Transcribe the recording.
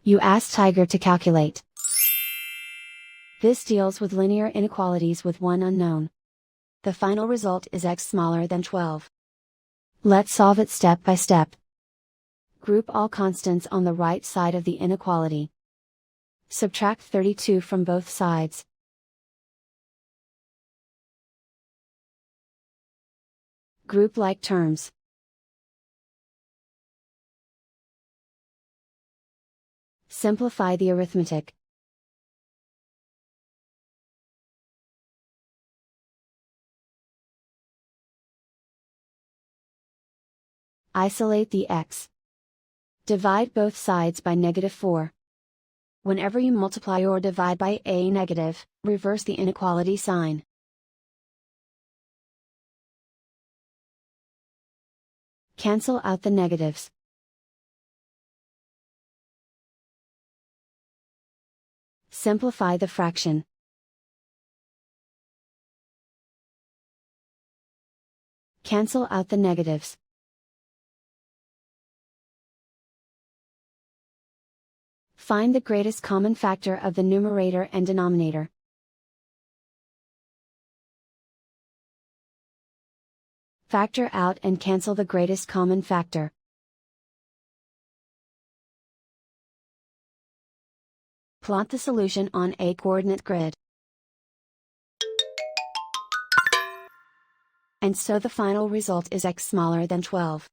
You ask Tiger to calculate. This deals with linear inequalities with one unknown. The final result is x smaller than 12. Let's solve it step by step. Group all constants on the right side of the inequality. Subtract 32 from both sides. Group like terms. Simplify the arithmetic. Isolate the x. Divide both sides by -4. Whenever you multiply or divide by a negative, reverse the inequality sign. Cancel out the negatives. Simplify the fraction. Cancel out the negatives. Find the greatest common factor of the numerator and denominator. Factor out and cancel the greatest common factor. Plot the solution on a coordinate grid. And so the final result is x smaller than 12.